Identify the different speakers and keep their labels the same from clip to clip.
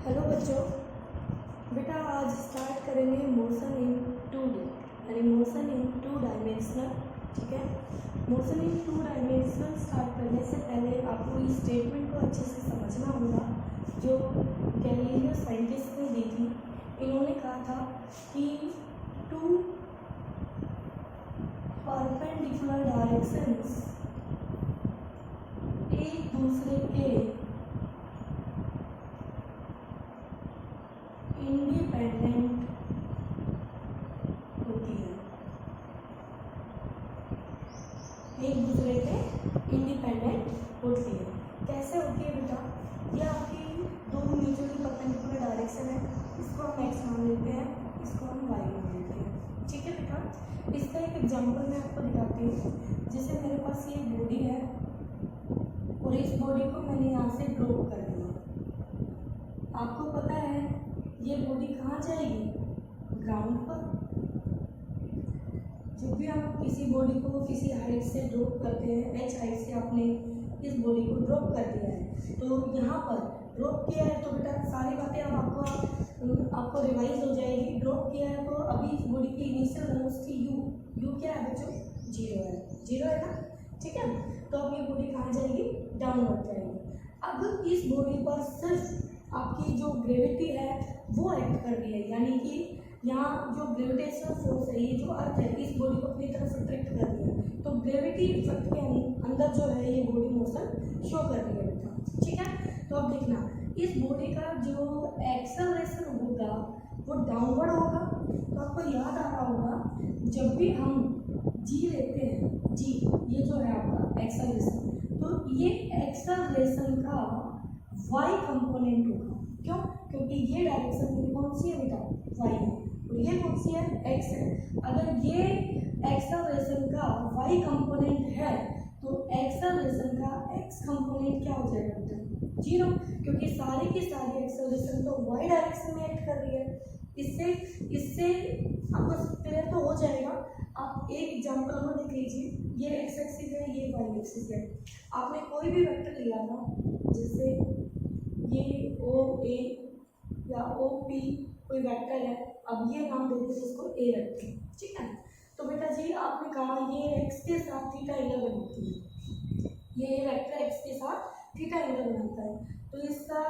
Speaker 1: Hello बच्चों, बेटा आज स्टार्ट करेंगे मोशन इन 2D यानी मोशन इन 2 डायमेंशनल। ठीक है, मोशन इन 2 डायमेंशनल स्टार्ट करने से पहले आपको इस स्टेटमेंट को अच्छे से समझना होगा जो गैलीलियो साइंटिस्ट ने दी थी। इन्होंने कहा था कि 2 परपेंडिकुलर डायरेक्शंस एक दूसरे के इंडिपेंडेंट होती है, एक दूसरे के इंडिपेंडेंट होती है। कैसे होती है बेटा? ये आपकी दो म्यूचुअली परपेंडिकुलर डायरेक्शन है, इसको हम एक्स मान लेते हैं, इसको हम वाई मान लेते हैं। ठीक है बेटा, इसका एक एग्जांपल मैं आपको दिखाती हूँ। जैसे मेरे पास ये बॉडी है और इस बॉडी को मैंने यहाँ से ड्रॉप कर दिया। आपको पता है ये बॉडी कहाँ जाएगी? ग्राउंड पर। जब भी हम किसी बॉडी को किसी हाइट से ड्रॉप करते हैं, एच हाइट से आपने इस बॉडी को ड्रॉप कर दिया है, तो यहाँ पर ड्रॉप किया है तो बेटा सारी बातें अब आपको रिवाइज हो जाएगी। ड्रॉप किया है तो अभी इस बॉडी की इनिशियल वेलोसिटी यू क्या है बच्चों? 0 है ना। ठीक है, तो अब ये बॉडी कहाँ जाएगी? डाउनवर्ड जाएगी। अब इस बॉडी पर सिर्फ आपकी जो ग्रेविटी है वो एक्ट कर रही है, यानी कि यहाँ जो ग्रेविटेशनल फोर्स है, ये जो अर्थ है, इस बॉडी को अपनी तरफ अट्रैक्ट कर रही है। तो ग्रेविटी इफेक्ट के अंदर जो है ये बॉडी मोशन शो कर रही है बेटा। ठीक है, तो अब देखना इस बॉडी का जो एक्सेलरेशन होगा वो डाउनवर्ड होगा। तो आपको याद आ रहा होगा जब भी हम जी लेते हैं, जी ये जो है आपका एक्सेलरेशन, तो ये एक्सेलरेशन का वाई कंपोनेंट होगा। क्यों? क्योंकि ये डायरेक्शन मेरी कौन सी है बेटा? वाई है, और ये कौन सी है? एक्स है। अगर ये एक्सेलरेशन का वाई कंपोनेंट है तो एक्सेलरेशन का एक्स कंपोनेंट क्या हो जाएगा बेटा? 0, क्योंकि सारी की सारी एक्सेलरेशन तो वाई डायरेक्शन में एक्ट कर रही है। इससे आपको क्लियर तो हो जाएगा। आप एक एग्जांपल और देख लीजिए, ये एक्स एक्सिस है, ये वाई एक्सिस है। आपने कोई भी वेक्टर लिया था, जैसे ये ओ ए या ओ पी कोई वेक्टर है, अब ये नाम देते हैं इसको ए रखते हैं। ठीक है, तो बेटा जी आपने कहा ये एक्स के साथ थीटा एंगल बनाती है, ये वेक्टर एक्स के साथ थीटा एंगल बनाता है। तो इसका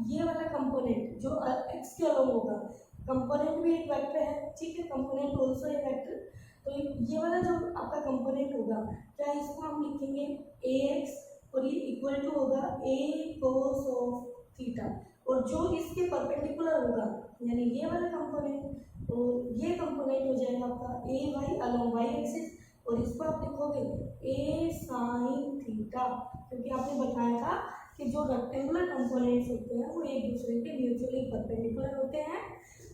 Speaker 1: ये वाला कंपोनेंट जो एक्स के अलग होगा, कंपोनेंट भी एक वेक्टर है। ठीक है, कंपोनेंट ऑल्सो एक वेक्टर। तो ये वाला जो आपका कंपोनेंट होगा, क्या इसको हम लिखेंगे ए एक्स और ये इक्वल टू होगा ए कोस ऑफ थीटा, और जो इसके परपेंडिकुलर होगा यानी ये वाला कंपोनेंट, तो ये कंपोनेंट हो जाएगा आपका ए वाई अलोंग वाई एक्सिस, और इसको आप लिखोगे ए साइन थीटा, क्योंकि आपने बताया था कि जो रेक्टेंगुलर कंपोनेंट्स होते हैं वो एक दूसरे के म्यूचुअली परपेंडिकुलर होते हैं।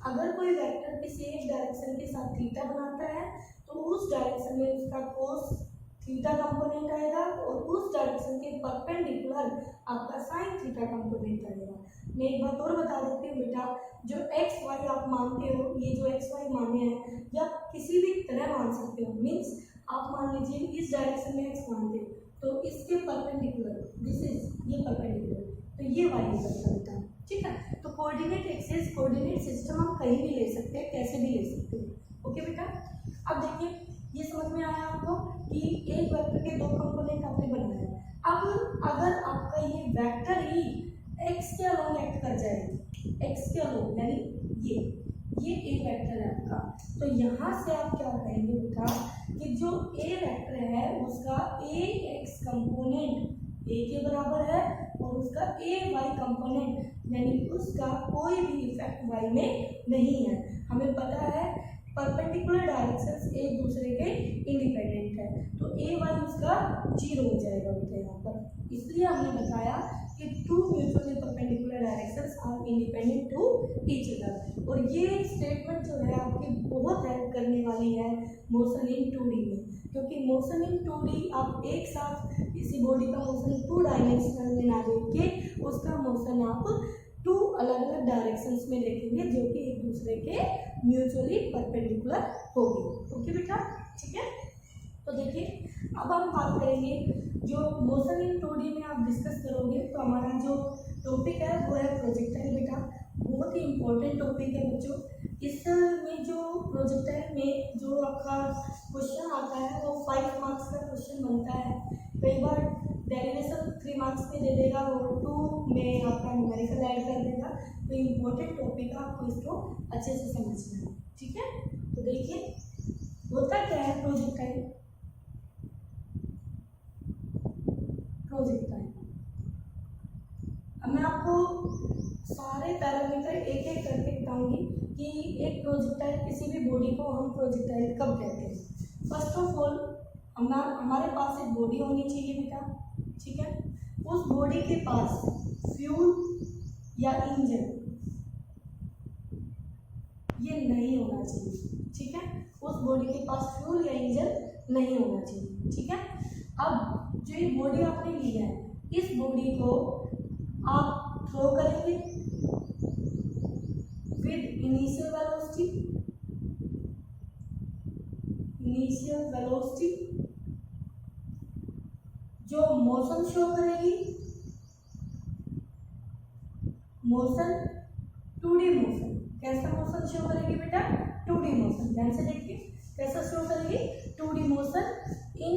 Speaker 1: अगर कोई वेक्टर किसी एक डायरेक्शन के साथ थीटा बनाता है तो उस डायरेक्शन में उसका कोस थीटा कंपोनेंट आएगा, और उस डायरेक्शन के परपेंडिकुलर आपका साइन थीटा कंपोनेंट आएगा। मैं एक बात और बता देती हूँ बेटा, जो एक्स वाई आप मानते हो, ये जो एक्स वाई माने हैं या किसी भी तरह मान सकते हो, मीन्स आप मान लीजिए इस डायरेक्शन में एक्स मानते हो तो इसके परपेंडिकुलर दिस इज ये परपेंडिकुलर, तो ये वाई निकलता बेटा। ठीक है, तो कोऑर्डिनेट एक्सिस कोऑर्डिनेट सिस्टम हम कहीं भी ले सकते हैं, कैसे भी ले सकते हैं। ओके बेटा, अब देखिए ये समझ में आया आपको कि एक वेक्टर के दो कंपोनेंट आपने बनाए हैं। अब अगर आपका ये वेक्टर ही एक्स के अलोंग एक्ट कर जाएगी, एक्स के अलोंग यानी ये एक वेक्टर है आपका, तो यहाँ से आप क्या कहेंगे बेटा कि जो ए वेक्टर है उसका ए एक्स कंपोनेंट ए के बराबर है और उसका ए वाई कंपोनेंट यानी उसका कोई भी इफेक्ट वाई में नहीं है। हमें पता है परपेंडिकुलर डायरेक्शंस एक दूसरे के इंडिपेंडेंट है, तो ए वाई उसका 0 हो जाएगा बेटा यहाँ पर। इसलिए हमने बताया कि 2 mutually perpendicular directions are independent to each other, और ये स्टेटमेंट जो है आपकी बहुत हेल्प करने वाली है मोशन इन 2D में, क्योंकि मोशन इन 2D आप एक साथ किसी बॉडी का मोशन 2 डायमेंशनल में ना देख के उसका मोशन आप 2 अलग अलग डायरेक्शंस में देखेंगे जो कि एक दूसरे के म्यूचुअली परपेंडिकुलर होगी। ओके बेटा, ठीक है। तो देखिए अब हम बात करेंगे जो मोशन इन 2D में आप डिस्कस करोगे तो हमारा जो टॉपिक है वो है प्रोजेक्टाइल बेटा। बहुत ही इम्पोर्टेंट टॉपिक है बच्चों। इसमें जो प्रोजेक्टाइल में जो आपका क्वेश्चन आता है वो 5 मार्क्स का क्वेश्चन बनता है। कई बार डेरिवेशन 3 मार्क्स में दे देगा और 2 में आपका न्यूमेरिकल ऐड कर देगा। तो इम्पोर्टेंट टॉपिक है, आपको इसको अच्छे से समझना है, ठीक है। तो देखिए होता क्या है प्रोजेक्टाइल। अब मैं आपको सारे पैरामीटर एक एक करके बताऊंगी कि एक प्रोजेक्टाइल, किसी भी बॉडी को हम प्रोजेक्टाइल कब कहते हैं। फर्स्ट ऑफ ऑल हमारे पास एक बॉडी होनी चाहिए बेटा, ठीक है। उस बॉडी के पास फ्यूल या इंजन ये नहीं होना चाहिए, ठीक है। उस बॉडी के पास फ्यूल या इंजन नहीं होना चाहिए, ठीक है। अब जो ये बॉडी आपने ली है, इस बॉडी को आप थ्रो करेंगे विद इनिशियल वेलोसिटी जो मोशन शो करेगी, मोशन 2D मोशन। कैसा मोशन शो करेगी बेटा? 2D motion. ध्यान से देखिए कैसा शो करेगी? 2D मोशन इन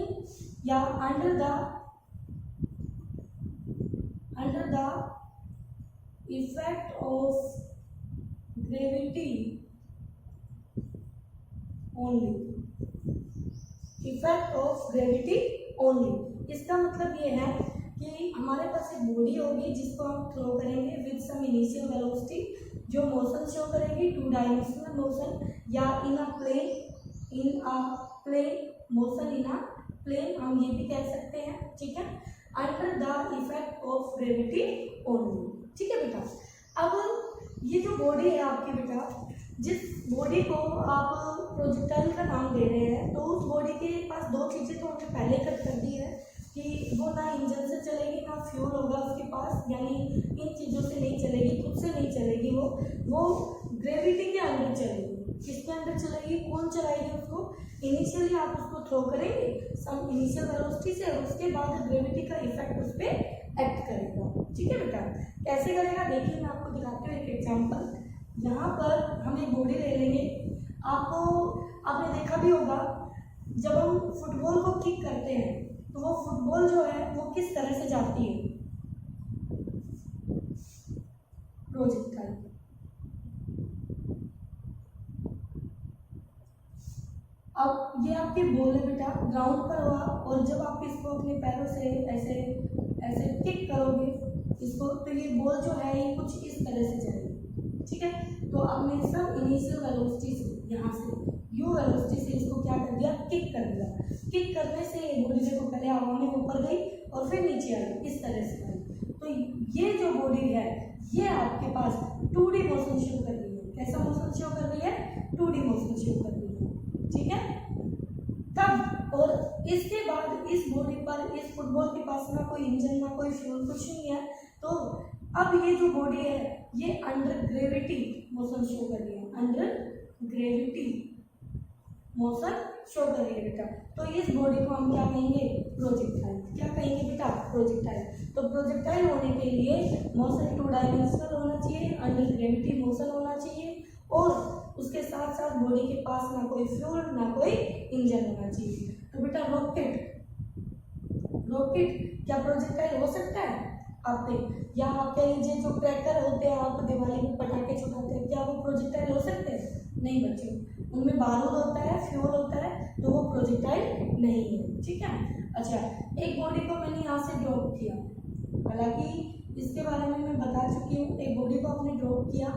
Speaker 1: या under the effect of gravity only. Effect of gravity only, इसका मतलब ये है कि हमारे पास एक बॉडी होगी जिसको हम थ्रो करेंगे विद सम इनिशियल वेलोसिटी, जो मोशन शो करेगी 2 डायमेंशनल मोशन या in a plane motion in a plane, हम ये भी कह सकते हैं, ठीक है। Under the effect of gravity only, ठीक है बेटा। अब ये जो बॉडी है आपकी बेटा, जिस बॉडी को आप प्रोजेक्टाइल का नाम दे रहे हैं, तो उस बॉडी के पास 2 चीज़ें तो हमने पहले कर दी है कि वो ना इंजन से चलेगी ना फ्यूल होगा उसके पास, यानी इन चीज़ों से नहीं चलेगी, खुद से नहीं चलेगी, वो ग्रेविटी के अंदर चलेगी। किसके अंदर चलेगी? कौन चलाएगी उसको? इनिशियली आप उसको थ्रो करेंगे सम इनिशियल वेलोसिटी से, और उसके बाद ग्रेविटी का इफेक्ट उस पर एक्ट करेगा, ठीक है बेटा। कैसे करेगा देखिए, मैं आपको दिखाती हूँ एक एग्जाम्पल। यहाँ पर हम एक बॉडी ले लेंगे। आपने देखा भी होगा जब हम फुटबॉल को किक करते हैं तो वो फुटबॉल जो है वो किस तरह से जाती है? प्रोजेक्टाइल। अब ये आपकी बॉल है बेटा, ग्राउंड पर हुआ, और जब आप इसको अपने पैरों से ऐसे ऐसे किक करोगे इसको, तो ये बॉल जो है ये कुछ इस तरह से जाएगी, ठीक है। तो आपने सब इनिशियल वेलोसिटी से, यहाँ से यू वेलोसिटी से इसको क्या कर दिया? किक कर दिया। किक करने से ये बॉडी देखो पहले हवा में ऊपर गई और फिर नीचे आई, इस तरह से आई। तो ये जो बॉडी है ये आपके पास 2D मोशन शो कर रही है। कैसा मोशन शो कर रही है? 2D मोशन शो कर रही है, ठीक है। तब और इसके बाद इस बॉडी पर, इस फुटबॉल के पास ना कोई इंजन ना कोई फ्यूल, कुछ नहीं है। तो अब ये जो बॉडी है ये अंडर ग्रेविटी मोशन शो कर रही है, अंडर ग्रेविटी मोशन शो कर रही है बेटा। तो इस बॉडी को हम क्या कहेंगे? प्रोजेक्टाइल। क्या कहेंगे बेटा? प्रोजेक्टाइल। तो प्रोजेक्टाइल होने के लिए मोशन 2 डायमेंशनल होना चाहिए, अंडर ग्रेविटी मोशन होना चाहिए, और उसके साथ साथ बॉडी के पास ना कोई फ्यूल ना कोई इंजन होना चाहिए। तो बेटा रॉकेट क्या प्रोजेक्टाइल हो सकता है? आपके या आप कह लीजिए जो क्रैकर होते हैं, आप दिवाली में पटाखे छुड़ाते हैं, क्या वो प्रोजेक्टाइल हो सकते हैं? नहीं बच्चों, उनमें बारूद होता है, फ्यूल होता है, तो वो प्रोजेक्टाइल नहीं है, ठीक है। अच्छा, एक बॉडी को मैंने यहाँ से ड्रॉप किया, हालांकि इसके बारे में मैं बता चुकी हूँ। एक बॉडी को आपने ड्रॉप किया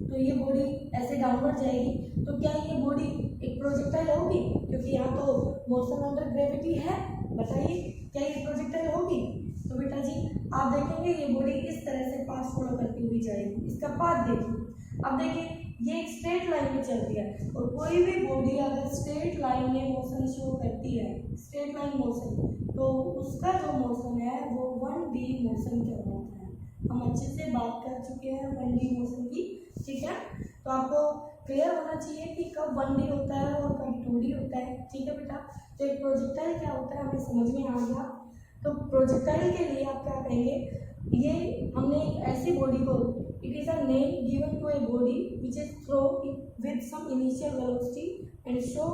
Speaker 1: तो ये बॉडी ऐसे डाउनवर्ड जाएगी, तो क्या ये बॉडी एक प्रोजेक्टाइल होगी? क्योंकि यहाँ तो मोशन अंडर ग्रेविटी है, बताइए क्या ये प्रोजेक्टाइल होगी? तो बेटा जी आप देखेंगे ये बॉडी इस तरह से पाथ फॉलो करती हुई जाएगी। इसका पाथ देखिए, अब देखिए ये एक स्ट्रेट लाइन में चलती है, और कोई भी बॉडी अगर स्ट्रेट लाइन में मोशन शो करती है, स्ट्रेट लाइन मोशन, तो उसका जो मोशन है वो 1D मोशन कहलाता है। हम अच्छे से बात कर चुके हैं 1D मोशन की, ठीक है। तो आपको क्लियर होना चाहिए कि कब 1D होता है और कब 2D होता है, ठीक है बेटा। तो एक प्रोजेक्टाइल क्या होता है हमें समझ में आ गया। तो प्रोजेक्टाइल के लिए आप क्या कहेंगे? ये हमने एक ऐसी body को, it is a name given to a body which is thrown with some initial velocity and show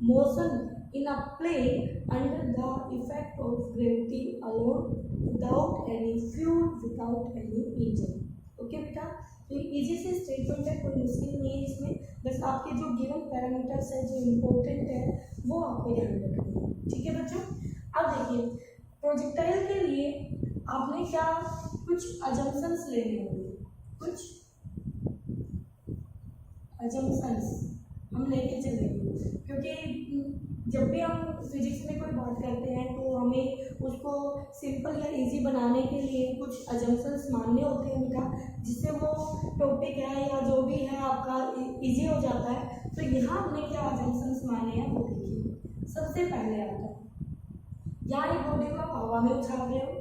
Speaker 1: motion in a plane under the effect of gravity alone without any fuel, without any engine. Okay बेटा, तो easy से statement है, कोई मुश्किल नहीं है इसमें, बस आपके जो गिवन पैरामीटर्स है जो इम्पोर्टेंट है वो आपको ध्यान रखना है। ठीक है बच्चों, अब देखिए प्रोजेक्टाइल के लिए आपने क्या कुछ अजम्पशंस लेने होंगे, कुछ अजम्पशंस हम लेके चलेंगे, क्योंकि जब भी हम फिजिक्स में कोई बात करते हैं तो हमें उसको सिंपल या इजी बनाने के लिए कुछ अजम्पशंस मानने होते हैं बेटा, जिससे वो टॉपिक है या जो भी है आपका इजी हो जाता है। तो यहाँ हमने क्या अजम्पशंस माने हैं वो देखिए। सबसे पहले आता है, यहाँ एक बॉडी को आप हवा में उछाल रहे हो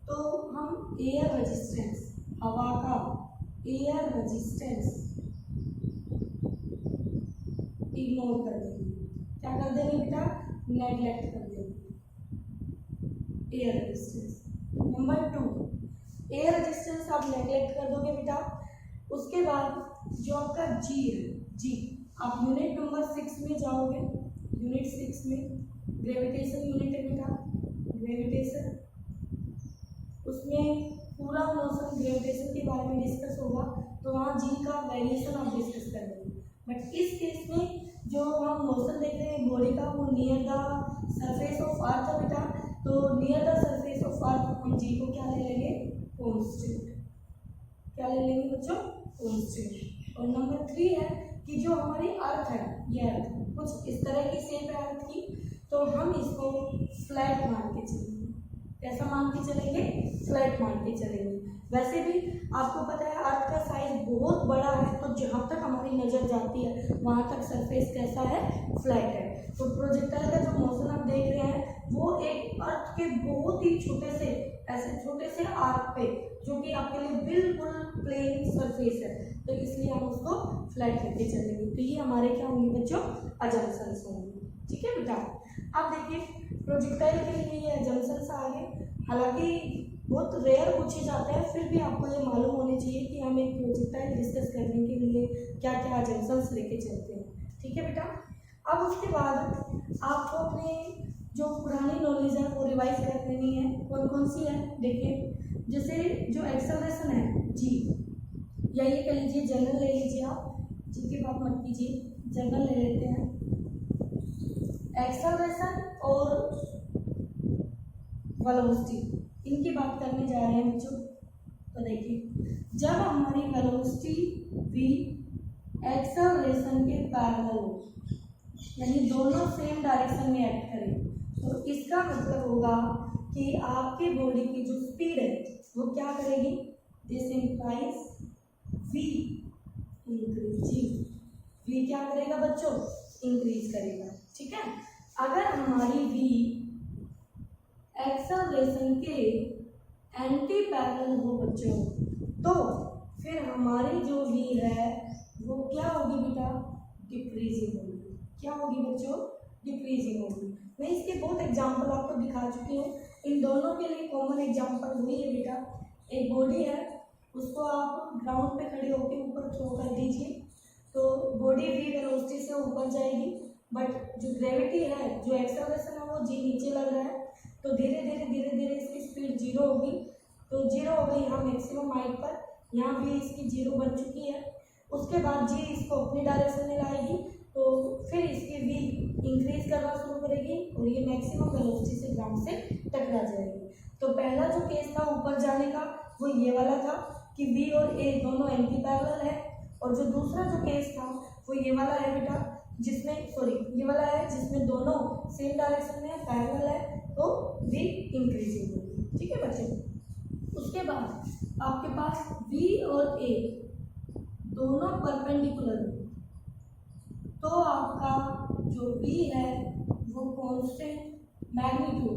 Speaker 1: तो हम एयर रेजिस्टेंस, हवा का एयर रेजिस्टेंस इग्नोर कर देंगे। क्या कर देंगे बेटा, नेगलेक्ट कर देंगे air resistance. Number 2, air resistance आप नेगलेक्ट कर दोगे बेटा। उसके बाद जो आपका जी है, जी आप यूनिट नंबर 6 में जाओगे, यूनिट 6 में ग्रेविटेशन यूनिट है बेटा, ग्रेविटेशन, उसमें पूरा मोशन ग्रेविटेशन के बारे में डिस्कस होगा, तो वहाँ जी का वेरिएशन आप डिस्कस कर लेंगे। बट इस केस में जो हम मोशन देख रहे हैं बॉडी का वो near the surface of earth है बेटा, तो near the surface of earth हम जी को क्या ले लेंगे, कांस्टेंट। क्या ले लेंगे बच्चों, कांस्टेंट। और नंबर 3 है कि जो हमारी अर्थ है, ये अर्थ कुछ इस तरह की शेप है अर्थ की, तो हम इसको फ्लैट मान के चलेंगे। कैसा मान के चलेंगे, फ्लैट मान के चलेंगे। वैसे भी आपको पता है अर्थ का साइज बहुत बड़ा है, तो जहाँ तक हमारी नज़र जाती है वहाँ तक सरफेस कैसा है, फ्लैट है। तो प्रोजेक्टाइल का जो मोशन आप देख रहे हैं वो एक अर्थ के बहुत ही छोटे से, ऐसे छोटे से आर्क पे, जो कि आपके लिए बिल्कुल प्लेन सरफेस है, तो इसलिए हम उसको फ्लैट करके चलेंगे। तो ये हमारे क्या होंगे बच्चों, अजम्पशंस होंगे। ठीक है बेटा, अब देखिए प्रोजेक्टाइल के लिए ये अजम्पशंस आ गए। हालांकि बहुत रेयर पूछे जाते हैं, फिर भी आपको ये मालूम होने चाहिए कि हम एक प्रोजेक्टाइल डिस्कस करने के लिए क्या क्या अजम्पशंस लेके चलते हैं। ठीक है बेटा, अब उसके बाद आपको अपने जो पुरानी नॉलेज है वो रिवाइज कर लेनी है। कौन कौन सी है देखिए, जैसे जो एक्सेलरेशन है जी, या ये कह लीजिए जनरल ले लीजिए आप, जी की बात मत कीजिए, जनरल ले लेते हैं। एक्सेलरेशन और वेलोसिटी, इनकी बात करने जा रहे हैं बच्चों। तो देखिए जब हमारी वेलोसिटी v एक्सेलरेशन के पैरेलल हो, यानी दोनों सेम डायरेक्शन में एक्ट करें, तो इसका मतलब होगा कि आपके बॉडी की जो स्पीड है वो क्या करेगी, this implies v increasing. v क्या करेगा बच्चों, इंक्रीज करेगा। ठीक है, अगर हमारी v एक्सेलरेशन के एंटी पैरेलल हो बच्चों, तो फिर हमारी जो v है वो क्या होगी बेटा, डिक्रीजिंग होगी। क्या होगी बच्चों, डिक्रीजिंग होगी। मैं इसके बहुत एग्जांपल आपको दिखा चुकी हूँ। इन दोनों के लिए कॉमन एग्जांपल वही है बेटा, एक बॉडी है उसको आप ग्राउंड पे खड़े होकर ऊपर थ्रो कर दीजिए, तो बॉडी v वेलोसिटी से ऊपर जाएगी, बट जो ग्रेविटी है, जो एक्सेलरेशन है वो जी नीचे लग रहा है, तो धीरे धीरे इसकी स्पीड 0 होगी। तो 0 हो गई यहाँ मैक्सिमम हाइट पर, यहाँ भी इसकी 0 बन चुकी है। उसके बाद जी इसको अपनी डायरेक्शन में लाएगी, तो फिर इसकी v इंक्रीज करना शुरू करेगी और ये मैक्सिमम वेलोसिटी से ग्राउंड से टकरा जाएगी। तो पहला जो केस था ऊपर जाने का वो ये वाला था कि v और a दोनों एंटी पैरेलल है, और जो दूसरा जो केस था वो ये वाला है बेटा, जिसमें ये वाला है जिसमें दोनों सेम डायरेक्शन में पैरेलल है, तो v इंक्रीजिंग होगी। ठीक है बच्चे, उसके बाद आपके पास v और a दोनों परपेंडिकुलर, तो आपका जो v है वो कांस्टेंट मैग्नीट्यूड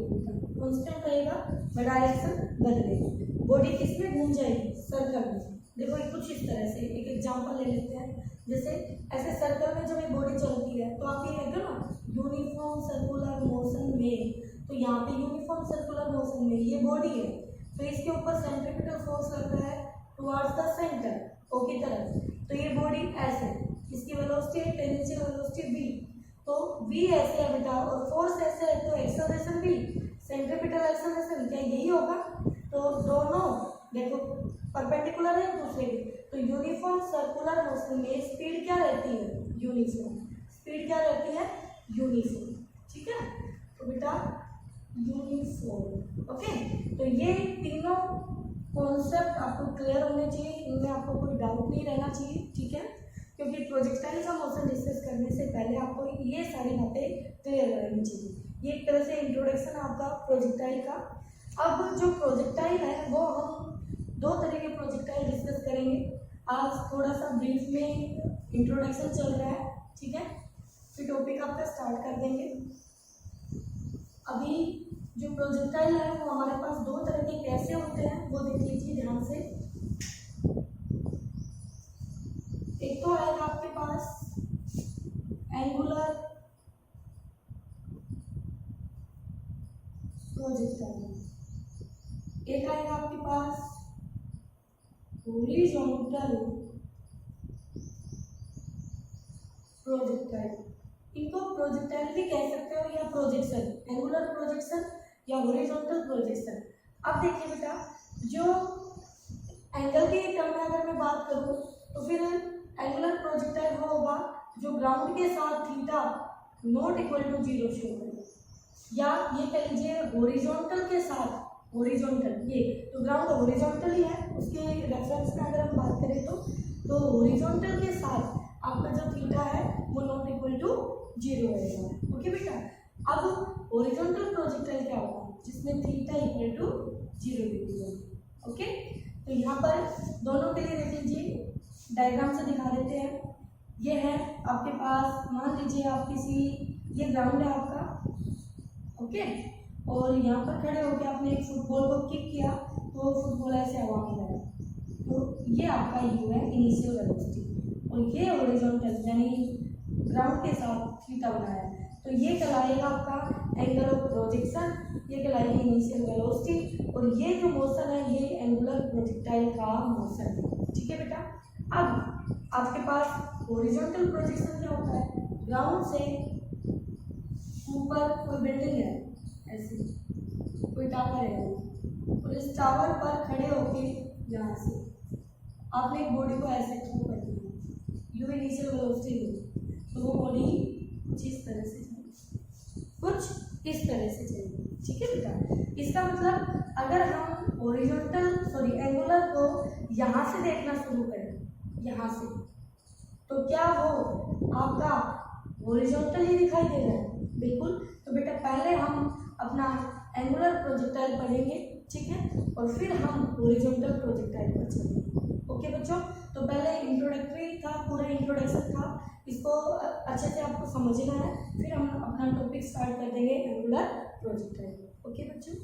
Speaker 1: कांस्टेंट रहेगा, डायरेक्शन बदलेगी। बॉडी किसमें घूम जाएगी, सर्कल में। देखो कुछ इस तरह से एक एग्जांपल ले लेते हैं, जैसे ऐसे सर्कल में जब ये बॉडी चलती है तो आप ये कहते हो ना यूनिफॉर्म सर्कुलर मोशन में, तो यहाँ पे यूनिफॉर्म सर्कुलर मोशन में ये बॉडी है, तो इसके ऊपर सेंट्रीपिटल फोर्स लग रहा है टुवर्ड्स द सेंटर ओ की तरफ, तो ये बॉडी एस है, इसकी वेलोसिटी है टेंजेंशियल वेलोसिटी v, तो v ऐसे है बेटा और फोर्स ऐसे है, तो एक्सेलरेशन v, सेंट्रीपिटल एक्सेलरेशन क्या यही होगा। तो दोनों देखो परपेंडिकुलर है एक दूसरे के, तो यूनिफॉर्म सर्कुलर मोशन में स्पीड क्या रहती है, यूनिफॉर्म, स्पीड क्या रहती है, यूनिफॉर्म, ठीक है। तो बेटा यूनिफॉर्म, ओके। तो ये तीनों कॉन्सेप्ट आपको क्लियर होने चाहिए, इनमें आपको कोई डाउट नहीं रहना चाहिए, ठीक है, क्योंकि प्रोजेक्टाइल का मोशन डिस्कस करने से पहले आपको ये सारी बातें क्लियर रहनी चाहिए। ये एक तरह से इंट्रोडक्शन आपका प्रोजेक्टाइल का। अब जो प्रोजेक्टाइल है वो हम दो तरह के प्रोजेक्टाइल डिस्कस करेंगे। आज थोड़ा सा ब्रीफ में इंट्रोडक्शन चल रहा है, ठीक है, फिर टॉपिक आपका स्टार्ट कर देंगे। अभी जो प्रोजेक्टाइल है वो हमारे पास दो तरह के कैसे होते हैं वो देख लीजिए ध्यान से। एक तो आएगा आपके पास एंगुलर प्रोजेक्टाइल, एक आएगा आपके पास हॉरिजॉन्टल प्रोजेक्टाइल। इनको प्रोजेक्टाइल भी कह सकते हो या प्रोजेक्शन, एंगुलर प्रोजेक्शन या हॉरिजॉन्टल प्रोजेक्शन। अब देखिए बेटा, जो एंगल के टर्म में अगर मैं बात करूं तो फिर एंगुलर प्रोजेक्टाइल वो होगा जो ग्राउंड के साथ theta not equal to 0 show करे, या ये कह लीजिए हॉरिजॉन्टल के साथ, हॉरिजॉन्टल ये तो ग्राउंड हॉरिजॉन्टल ही है, उसके रेफरेंस में अगर हम बात करें तो हॉरिजॉन्टल के साथ आपका जो थीटा है वो नॉट इक्वल टू 0 रहेगा, ओके बेटा। अब हॉरिजॉन्टल प्रोजेक्टाइल क्या होगा, जिसमें थीटा इक्वल टू 0 डिग्री है, ओके। तो यहाँ पर दोनों के लिए देख लीजिए, डायग्राम से दिखा देते हैं। ये है आपके पास, मान लीजिए आप किसी, ये ग्राउंड है आपका, ओके, और यहाँ पर खड़े होकर आपने एक फुटबॉल को किक किया तो फुटबॉल ऐसे हवा में गया, तो ये आपका यू है इनिशियल वेलोसिटी, और ये हॉरिजॉन्टल यानी ग्राउंड के साथ थीटा बनाया है, तो ये कहलाएगा आपका एंगल ऑफ प्रोजेक्शन, ये कहलाएगी इनिशियल वेलोसिटी, और ये जो मोशन है ये एंगुलर प्रोजेक्टाइल का मोशन है, ठीक है बेटा। अब आपके पास हॉरिजॉन्टल प्रोजेक्शन क्या होता है, ग्राउंड से ऊपर कोई बिल्डिंग है, ऐसे कोई टावर है, और इस टावर पर खड़े होके यहाँ से आपने एक बॉडी को ऐसे थ्रो कर दिया, यू इनिशियल वेलोसिटी दी, तो वो बॉडी कुछ इस तरह से चलेगी, कुछ इस तरह से चलेगी, ठीक है बेटा। इसका मतलब अगर हम हॉरिजॉन्टल एंगुलर को यहाँ से देखना शुरू करें, यहाँ से, तो क्या वो आपका हॉरिजॉन्टल ही दिखाई दे रहा है, बिल्कुल। तो बेटा पहले हम अपना एंगुलर प्रोजेक्टाइल पढ़ेंगे, ठीक है, और फिर हम हॉरिजॉन्टल प्रोजेक्टाइल पर चलेंगे, ओके बच्चों। तो पहले इंट्रोडक्टरी था, पूरा इंट्रोडक्शन था, इसको अच्छे से आपको समझना है, फिर हम अपना टॉपिक स्टार्ट कर देंगे एंगुलर प्रोजेक्टाइल, ओके बच्चों।